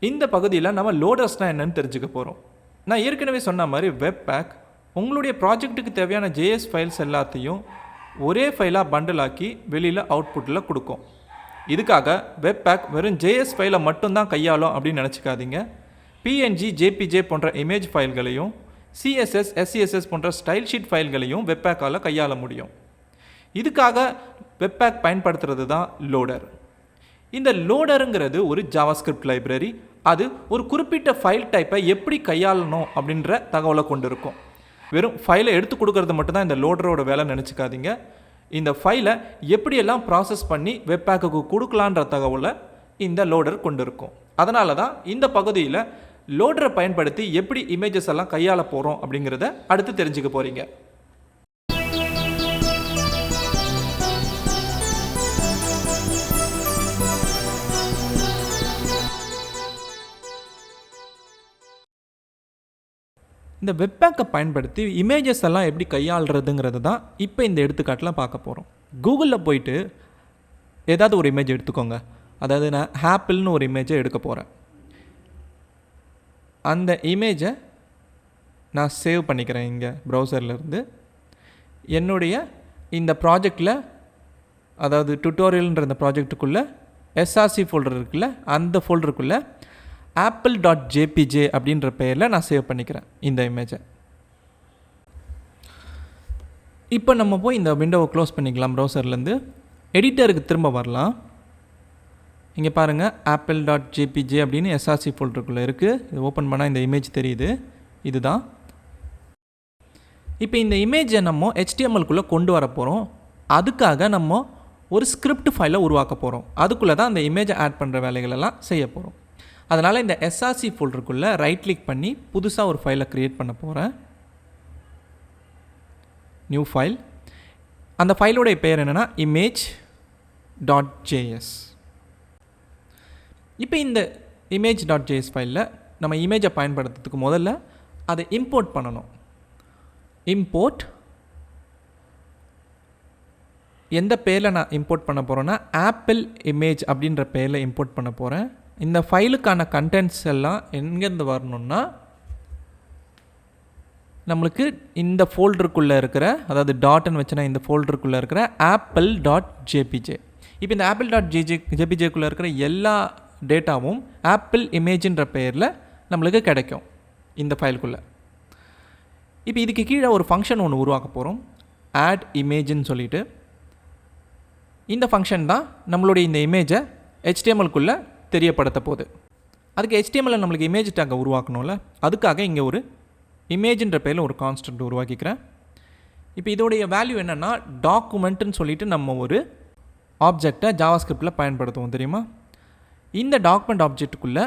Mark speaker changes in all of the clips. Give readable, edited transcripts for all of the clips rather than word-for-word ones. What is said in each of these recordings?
Speaker 1: இந்த பகுதியில் நம்ம லோடர்ஸ்னால் என்னென்னு தெரிஞ்சுக்க போகிறோம். நான் ஏற்கனவே சொன்ன மாதிரி வெப்பேக் உங்களுடைய ப்ராஜெக்ட்டுக்கு தேவையான JS ஃபைல்ஸ் எல்லாத்தையும் ஒரே ஃபைலாக பண்டில் ஆக்கி வெளியில் அவுட்புட்டில் கொடுக்கும். இதுக்காக வெப்பேக் வெறும் JS ஃபைலை மட்டும்தான் கையாளும் அப்படின்னு நினச்சிக்காதீங்க. PNG, JPG போன்ற இமேஜ் ஃபைல்களையும் CSS, SCSS போன்ற ஸ்டைல் ஷீட் ஃபைல்களையும் வெப்பேக்கால் கையாள முடியும். இதுக்காக வெப்பேக் பயன்படுத்துறது தான் லோடர். இந்த லோடருங்கிறது ஒரு ஜாவாஸ்கிரிப்ட் லைப்ரரி. அது ஒரு குறிப்பிட்ட ஃபைல் டைப்பை எப்படி கையாளணும் அப்படின்ற தகவலை கொண்டு இருக்கும். வெறும் ஃபைலை எடுத்து கொடுக்கறது மட்டும்தான் இந்த லோடரோட வேலை நினச்சிக்காதீங்க. இந்த ஃபைலை எப்படியெல்லாம் ப்ராசஸ் பண்ணி வெப்பேக்குக்கு கொடுக்கலான்ற தகவலை இந்த லோடர் கொண்டு இருக்கும். அதனால தான் இந்த பகுதியில் லோடரை பயன்படுத்தி எப்படி இமேஜஸ் எல்லாம் கையாள போகிறோம் அப்படிங்கிறத அடுத்து தெரிஞ்சுக்க போகிறீங்க. இந்த வெப்பேக்கை பயன்படுத்தி இமேஜஸ் எல்லாம் எப்படி கையாளுறதுங்கிறது தான் இப்போ இந்த எடுத்துக்காட்டில் பார்க்க போகிறோம். கூகுளில் போயிட்டு ஏதாவது ஒரு இமேஜ் எடுத்துக்கோங்க. அதாவது நான் ஆப்பிள்னு ஒரு இமேஜை எடுக்க போகிறேன். அந்த இமேஜை நான் சேவ் பண்ணிக்கிறேன். இங்கே ப்ரௌசர்லேருந்து என்னுடைய இந்த ப்ராஜெக்டில், அதாவது டுட்டோரியல்ன்ற இந்த ப்ராஜெக்ட்டுக்குள்ளே SRC ஃபோல்டர் இருக்குல்ல, அந்த ஃபோல்டருக்குள்ளே apple.jpg அப்படின்ற பெயரில் நான் சேவ் பண்ணிக்கிறேன் இந்த இமேஜை. இப்போ நம்ம போய் இந்த விண்டோவை க்ளோஸ் பண்ணிக்கலாம். ப்ரௌசர்லேருந்து எடிட்டருக்கு திரும்ப வரலாம். இங்கே பாருங்கள், apple.jpg அப்படின்னு SRC ஃபோல்டருக்குள்ளே இருக்குது. இது ஓப்பன் பண்ணால் இந்த இமேஜ் தெரியுது. இதுதான். இப்போ இந்த இமேஜை நம்ம HTML-குள்ளே கொண்டு வர போகிறோம். அதுக்காக நம்ம ஒரு ஸ்கிரிப்ட் ஃபைலை உருவாக்க போகிறோம். அதுக்குள்ளே தான் அந்த இமேஜை ஆட் பண்ணுற வேலைகளெல்லாம் செய்ய போகிறோம். அதனால் இந்த SRC ஃபோல்டருக்குள்ளே ரைட் கிளிக் பண்ணி புதுசாக ஒரு ஃபைலை க்ரியேட் பண்ண போகிறேன். New file. அந்த ஃபைலோடைய பெயர் என்னென்னா image.js. இப்போ இந்த image.js ஃபைலில் நம்ம இமேஜை பயன்படுத்துறதுக்கு முதல்ல அதை இம்போர்ட் பண்ணணும். இம்போர்ட் எந்த பேரில் நான் இம்போர்ட் பண்ண போகிறேன்னா ஆப்பிள் இமேஜ் அப்படின்ற பேரில் இம்போர்ட் பண்ண போகிறேன். இந்த ஃபைலுக்கான கண்டென்ட்ஸ் எல்லாம் எங்கேருந்து வரணும்னா நம்மளுக்கு இந்த ஃபோல்டருக்குள்ளே இருக்கிற, அதாவது டாட்னு வச்சுனா இந்த ஃபோல்டருக்குள்ளே இருக்கிற apple.jpg. இப்போ இந்த apple.jpgக்குள்ளே இருக்கிற எல்லா டேட்டாவும் ஆப்பிள் இமேஜின்ற பெயரில் நம்மளுக்கு கிடைக்கும் இந்த ஃபைலுக்குள்ளே. இப்போ இதுக்கு கீழே ஒரு ஃபங்க்ஷன் ஒன்று உருவாக்க போகிறோம், ஆட் இமேஜ்னு சொல்லிட்டு. இந்த ஃபங்க்ஷன் தான் நம்மளுடைய இந்த இமேஜை HTML-குள்ளே தெரியப்படுத்த போகுது. அதுக்கு HTML-ல நம்மளுக்கு இமேஜ் டேக்கை உருவாக்கணும்ல, அதுக்காக இங்கே ஒரு இமேஜின்ற பேரில் ஒரு கான்ஸ்டன்ட் உருவாக்கிக்கிறேன். இப்போ இதோடைய வேல்யூ என்னென்னா டாக்குமெண்ட்டுன்னு சொல்லிட்டு நம்ம ஒரு ஆப்ஜெக்டை ஜாவாஸ்கிரிப்டில் பயன்படுத்துவோம் தெரியுமா. இந்த டாக்குமெண்ட் ஆப்ஜெக்ட்டுக்குள்ளே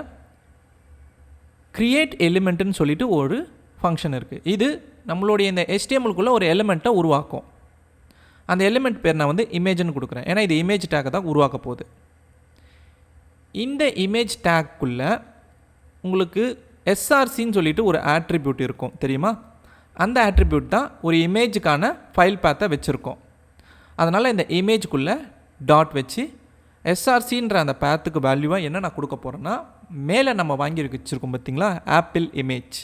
Speaker 1: க்ரியேட் எலிமெண்ட்டுன்னு சொல்லிட்டு ஒரு ஃபங்க்ஷன் இருக்குது. இது நம்மளுடைய இந்த HTML-குள்ளே ஒரு எலிமெண்ட்டை உருவாக்கும். அந்த எலிமெண்ட் பேர் நான் வந்து இமேஜ்னு கொடுக்குறேன், ஏன்னா இது இமேஜ் டேக்கை தான் உருவாக்க போகுது. இந்த இமேஜ் டேக்குள்ளே உங்களுக்கு SRCன்னு சொல்லிட்டு ஒரு ஆட்ரிபியூட் இருக்கும் தெரியுமா. அந்த ஆட்ரிபியூட் தான் ஒரு இமேஜுக்கான ஃபைல் பேத்தை வச்சுருக்கோம். அதனால் இந்த இமேஜுக்குள்ளே டாட் வச்சு SRCன்ற அந்த பேத்துக்கு வேல்யூவாக என்ன நான் கொடுக்க போகிறேன்னா, மேலே நம்ம வாங்கி வச்சுருக்கோம் பார்த்திங்களா ஆப்பிள் இமேஜ்,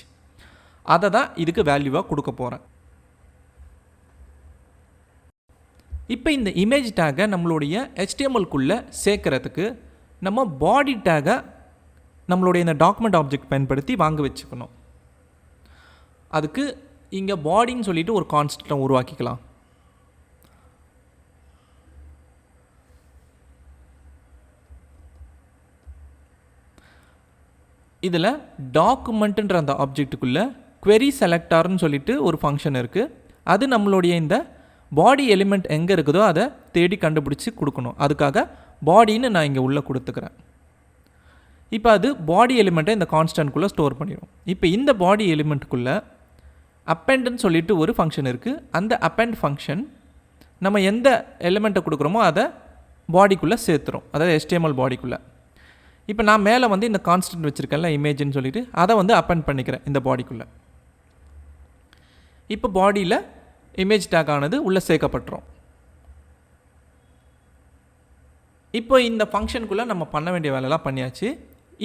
Speaker 1: அதை தான் இதுக்கு வேல்யூவாக கொடுக்க போகிறேன். இப்போ இந்த இமேஜ் டேக்கை நம்மளுடைய HTML-குள்ளே சேர்க்குறதுக்கு நம்ம பாடி டேக்கை நம்மளுடைய இந்த டாக்குமெண்ட் ஆப்ஜெக்ட் பயன்படுத்தி வாங்க வச்சுக்கணும். அதுக்கு இங்கே பாடின்னு சொல்லிட்டு ஒரு கான்ஸ்டன்ட்டை உருவாக்கிக்கலாம். இதில் டாக்குமெண்ட்டுன்ற அந்த ஆப்ஜெக்ட்டுக்குள்ளே query செலக்டார்னு சொல்லிட்டு ஒரு ஃபங்க்ஷன் இருக்குது. அது நம்மளுடைய இந்த பாடி எலிமெண்ட் எங்கே இருக்குதோ அதை தேடி கண்டுபிடிச்சி கொடுக்கணும். அதுக்காக பாடின்னு நான் இங்கே உள்ளே கொடுத்துக்கிறேன். இப்போ அது பாடி எலிமெண்ட்டை இந்த கான்ஸ்டன்ட்குள்ளே ஸ்டோர் பண்ணிடும். இப்போ இந்த பாடி எலிமெண்ட்டுக்குள்ளே அப்பெண்டுன்னு சொல்லிட்டு ஒரு ஃபங்க்ஷன் இருக்குது. அந்த அப்பெண்ட் ஃபங்க்ஷன் நம்ம எந்த எலிமெண்ட்டை கொடுக்குறோமோ அதை பாடிக்குள்ளே சேர்த்துரும், அதாவது HTML பாடிக்குள்ளே. இப்போ நான் மேலே வந்து இந்த கான்ஸ்டன்ட் வச்சுருக்கேன்ல இமேஜ்னு சொல்லிட்டு, அதை வந்து அப்பெண்ட் பண்ணிக்கிறேன் இந்த பாடிக்குள்ளே. இப்போ பாடியில் இமேஜ் டேக் ஆனது உள்ளே சேர்க்கப்பட்டுரும். இப்போ இந்த ஃபங்க்ஷனுக்குள்ளே நம்ம பண்ண வேண்டிய வேலையெல்லாம் பண்ணியாச்சு.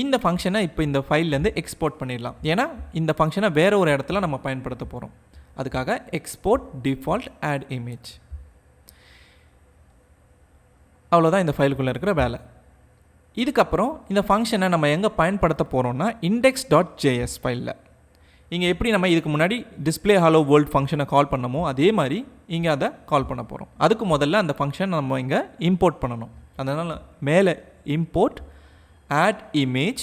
Speaker 1: இந்த ஃபங்க்ஷனை இப்போ இந்த ஃபைல்லேருந்து எக்ஸ்போர்ட் பண்ணிடலாம். ஏன்னா இந்த ஃபங்க்ஷனை வேறு ஒரு இடத்துல நம்ம பயன்படுத்த போகிறோம். அதுக்காக எக்ஸ்போர்ட் டிஃபால்ட் ஆட் இமேஜ். அவ்வளோதான் இந்த ஃபைலுக்குள்ளே இருக்கிற வேலை. இதுக்கப்புறம் இந்த ஃபங்க்ஷனை நம்ம எங்கே பயன்படுத்த போகிறோம்னா index.js ஃபைலில். இங்கே எப்படி நம்ம இதுக்கு முன்னாடி டிஸ்பிளே ஹலோ வேர்ல்ட் ஃபங்க்ஷனை கால் பண்ணமோ அதே மாதிரி இங்கே அதை கால் பண்ண போகிறோம். அதுக்கு முதல்ல அந்த ஃபங்க்ஷன் நம்ம இங்கே இம்போர்ட் பண்ணணும். அதனால் மேலே இம்போர்ட் ஆட் இமேஜ்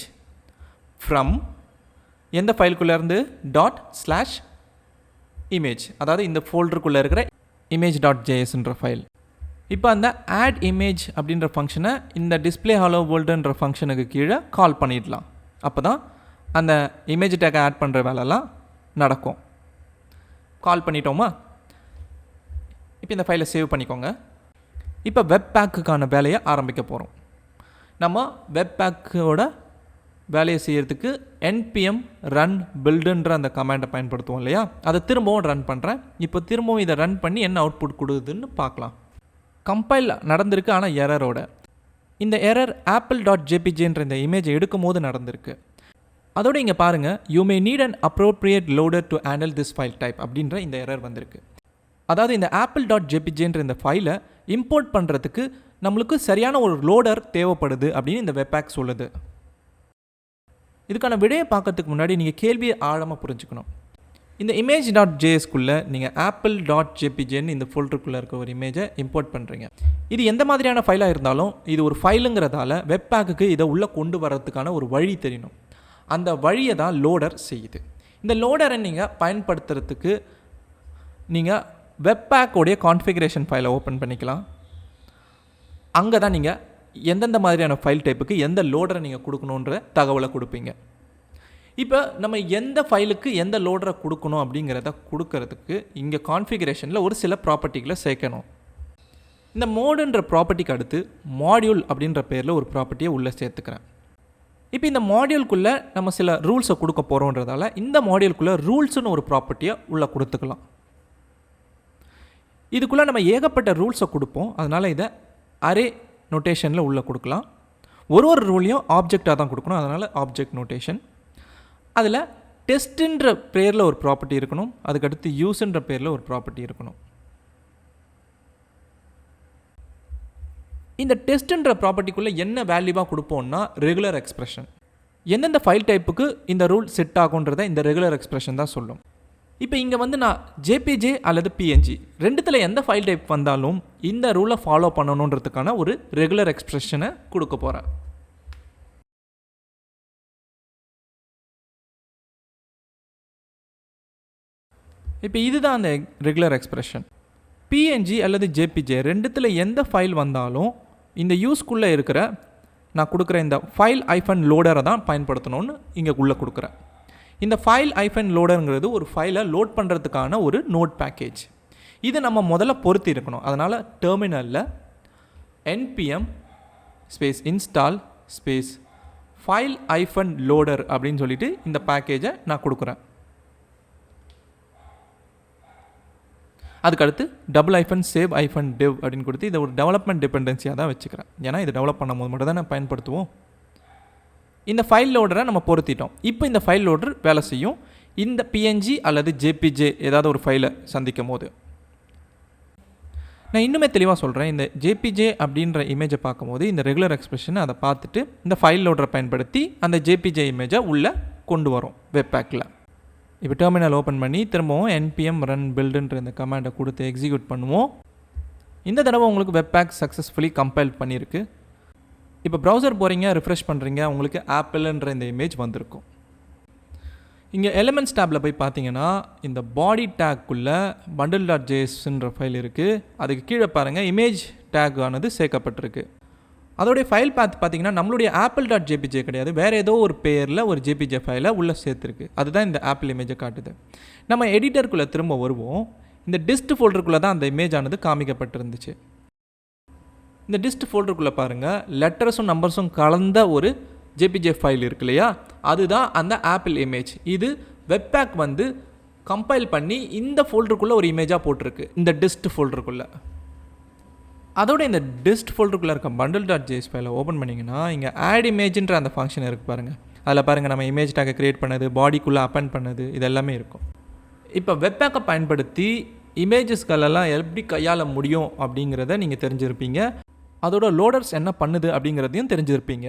Speaker 1: ஃப்ரம் எந்த ஃபைலுக்குள்ளேருந்து ./image, அதாவது இந்த ஃபோல்டருக்குள்ளே இருக்கிற image.jsன்ற ஃபைல். இப்போ அந்த ஆட் இமேஜ் அப்படின்ற ஃபங்க்ஷனை இந்த டிஸ்பிளே ஹலோ வேர்ல்டுன்ற ஃபங்க்ஷனுக்கு கீழே கால் பண்ணிடலாம். அப்போ தான் அந்த இமேஜ் டேக்கை ஆட் பண்ணுற வேலைலாம் நடக்கும். கால் பண்ணிட்டோமா? இப்போ இந்த ஃபைலை சேவ் பண்ணிக்கோங்க. இப்போ வெப்பேக்குக்கான வேலையை ஆரம்பிக்க போகிறோம். நம்ம வெப்பேக்கோட வேலையை செய்கிறதுக்கு npm run buildன்ற அந்த கமாண்டை பயன்படுத்துவோம் இல்லையா? அதை திரும்பவும் ரன் பண்ணுறேன். இப்போ திரும்பவும் இதை ரன் பண்ணி என்ன அவுட்புட் கொடுக்குதுன்னு பார்க்கலாம். கம்பைல் நடந்திருக்கு, ஆனால் எரரோட. இந்த எரர் apple.jpgன்ற இந்த இமேஜை எடுக்கும் போது நடந்திருக்கு. அதோடு இங்கே பாருங்கள், you may NEET an appropriate loader to handle this file type அப்படின்ற இந்த எரர் வந்திருக்கு. அதாவது இந்த apple.jpgன்ற இந்த ஃபைலை இம்போர்ட் பண்ணுறதுக்கு நம்மளுக்கு சரியான ஒரு லோடர் தேவைப்படுது அப்படின்னு இந்த வெப்பேக் சொல்லுது. இதுக்கான விடையை பார்க்கறதுக்கு முன்னாடி நீங்கள் கேள்வியை ஆழமாக புரிஞ்சுக்கணும். இந்த image.jsக்குள்ளே நீங்கள் apple.jpgன்னு இந்த ஃபோல்டருக்குள்ளே இருக்க ஒரு இமேஜை இம்போர்ட் பண்ணுறீங்க. இது எந்த மாதிரியான ஃபைலாக இருந்தாலும் இது ஒரு ஃபைலுங்கிறதால வெப்பேக்கு இதை உள்ளே கொண்டு வரதுக்கான ஒரு வழி தெரியணும். அந்த வழியை தான் லோடர் செய்யுது. இந்த லோடரை நீங்கள் பயன்படுத்துறதுக்கு நீங்கள் வெப்பேக்கோடைய கான்ஃபிகரேஷன் ஃபைலை ஓப்பன் பண்ணிக்கலாம். அங்கே தான் நீங்கள் எந்தெந்த மாதிரியான ஃபைல் டைப்புக்கு எந்த லோடரை நீங்கள் கொடுக்கணுன்ற தகவலை கொடுப்பீங்க. இப்போ நம்ம எந்த ஃபைலுக்கு எந்த லோடரை கொடுக்கணும் அப்படிங்கிறத கொடுக்கறதுக்கு இங்கே கான்ஃபிகரேஷனில் ஒரு சில ப்ராப்பர்ட்டிகளை சேர்க்கணும். இந்த மோடுன்ற ப்ராப்பர்ட்டிக்கு அடுத்து மாடியூல் அப்படின்ற பேரில் ஒரு ப்ராப்பர்ட்டியை உள்ளே சேர்த்துக்கிறேன். இப்போ இந்த மாடியூல்குள்ளே நம்ம சில ரூல்ஸை கொடுக்க போகிறோன்றதால இந்த மாடியூல்குள்ளே ரூல்ஸ்னு ஒரு ப்ராப்பர்ட்டியை உள்ளே கொடுத்துக்கலாம். இதுக்குள்ளே நம்ம ஏகப்பட்ட ரூல்ஸை கொடுப்போம். அதனால் இதை அரே நோட்டேஷனில் உள்ளே கொடுக்கலாம். ஒரு ரூலையும் ஆப்ஜெக்டாக தான் கொடுக்கணும். அதனால் ஆப்ஜெக்ட் நோட்டேஷன். அதில் டெஸ்ட்டுன்ற பேரில் ஒரு ப்ராப்பர்ட்டி இருக்கணும். அதுக்கடுத்து யூஸ்ன்ற பேரில் ஒரு ப்ராப்பர்ட்டி இருக்கணும். இந்த டெஸ்ட்டுன்ற ப்ராப்பர்ட்டிக்குள்ளே என்ன வேல்யூவாக கொடுப்போம்னா ரெகுலர் எக்ஸ்பிரஷன். எந்தெந்த ஃபைல் டைப்புக்கு இந்த ரூல் செட் ஆகுன்றதை இந்த ரெகுலர் எக்ஸ்பிரஷன் தான் சொல்லும். இப்போ இங்கே வந்து நான் ஜேபிஜே அல்லது பிஎன்ஜி ரெண்டுத்தில் எந்த ஃபைல் டைப் வந்தாலும் இந்த ரூலை ஃபாலோ பண்ணணுன்றதுக்கான ஒரு ரெகுலர் எக்ஸ்பிரஷனை கொடுக்க போகிறேன். இப்போ இதுதான் அந்த ரெகுலர் எக்ஸ்பிரஷன். பிஎன்ஜி அல்லது ஜேபிஜே ரெண்டுத்தில் எந்த ஃபைல் வந்தாலும் இந்த யூஸ்குள்ளே இருக்கிற நான் கொடுக்குற இந்த ஃபைல் ஐஃபன் லோடரை தான் பயன்படுத்தணும்னு இங்கே உள்ளே கொடுக்குறேன். இந்த ஃபைல் ஐஃபன் லோடருங்கிறது ஒரு ஃபைலை லோட் பண்ணுறதுக்கான ஒரு நோட் பேக்கேஜ். இது நம்ம முதல்ல பொருத்தி இருக்கணும். அதனால் டெர்மினலில் npm space install space file hyphen loader அப்படின்னு சொல்லிட்டு இந்த பேக்கேஜை நான் கொடுக்குறேன். அதுக்கடுத்து -save -dev அப்படின்னு கொடுத்து இதை ஒரு டெவலப்மெண்ட் டிபெண்டன்சியாக தான் வச்சுக்கிறேன். ஏன்னா இது டெவலப் பண்ணும் போது மட்டும் தான் நான் பயன்படுத்துவோம். இந்த ஃபைல் லோடரை நம்ம பொருத்திட்டோம். இப்போ இந்த ஃபைல் லோடர் வேலை செய்யும் இந்த பிஎன்ஜி அல்லது ஜேபிஜே ஏதாவது ஒரு ஃபைலை சந்திக்கும் போது. நான் இன்னுமே தெளிவாக சொல்கிறேன். இந்த ஜேபிஜே அப்படின்ற இமேஜை பார்க்கும்போது இந்த ரெகுலர் எக்ஸ்பிரஷனை அதை பார்த்துட்டு இந்த ஃபைல் லோடரை பயன்படுத்தி அந்த ஜேபிஜே இமேஜை உள்ளே கொண்டு வரும் வெப்பேக்கில். இப்போ டெர்மினல் ஓப்பன் பண்ணி திரும்பவும் npm run buildன்ற இந்த கமாண்டை கொடுத்து எக்ஸிக்யூட் பண்ணுவோம். இந்த தடவை உங்களுக்கு வெப்பேக் சக்ஸஸ்ஃபுல்லி கம்பைல் பண்ணியிருக்கு. இப்போ ப்ரௌசர் போகிறீங்க, ரிஃப்ரெஷ் பண்ணுறீங்க, உங்களுக்கு ஆப்பிள்ன்ற இந்த இமேஜ் வந்திருக்கும். இங்கே எலிமெண்ட்ஸ் டேப்பில் போய் பார்த்தீங்கன்னா இந்த பாடி டேக்குள்ளே bundle.jsன்ற ஃபைல் இருக்குது. அதுக்கு கீழே பாருங்கள் இமேஜ் டேக் ஆனது சேர்க்கப்பட்டிருக்கு. அதோடைய ஃபைல் பார்த்தீங்கன்னா நம்மளுடைய apple.jpg கிடையாது, வேறு ஏதோ ஒரு பேரில் ஒரு jpg ஃபைலை உள்ளே சேர்த்துருக்கு. அதுதான் இந்த ஆப்பிள் இமேஜை காட்டுது. நம்ம எடிட்டருக்குள்ளே திரும்ப வருவோம். இந்த டிஸ்ட் ஃபோல்டருக்குள்ளே தான் அந்த இமேஜ் ஆனது காமிக்கப்பட்டிருந்துச்சு. இந்த டிஸ்ட் ஃபோல்டருக்குள்ளே பாருங்கள் லெட்டர்ஸும் நம்பர்ஸும் கலந்த ஒரு jpg ஃபைல் இருக்கு இல்லையா, அதுதான் அந்த ஆப்பிள் இமேஜ். இது வெப்பேக் வந்து கம்பைல் பண்ணி இந்த ஃபோல்டருக்குள்ளே ஒரு இமேஜாக போட்டிருக்கு இந்த டிஸ்ட் ஃபோல்டருக்குள்ளே. அதோட இந்த டிஸ்ட் ஃபோல்டருக்குள்ளே இருக்க bundle.js ஃபைலை ஓப்பன் பண்ணிங்கன்னா இங்கே ஆட் இமேஜ்ன்ற அந்த ஃபங்க்ஷன் இருக்குது பாருங்கள். அதில் பாருங்கள் நம்ம இமேஜ் டேக்கை க்ரியேட் பண்ணது, பாடிக்குள்ளே அப்பெண்ட் பண்ணது, இது எல்லாமே இருக்கும். இப்போ வெப்பேக்கை பயன்படுத்தி இமேஜஸ்களெல்லாம் எப்படி கையாள முடியும் அப்படிங்கிறத நீங்கள் தெரிஞ்சிருப்பீங்க. அதோட லோடர்ஸ் என்ன பண்ணுது அப்படிங்கிறதையும் தெரிஞ்சிருப்பீங்க.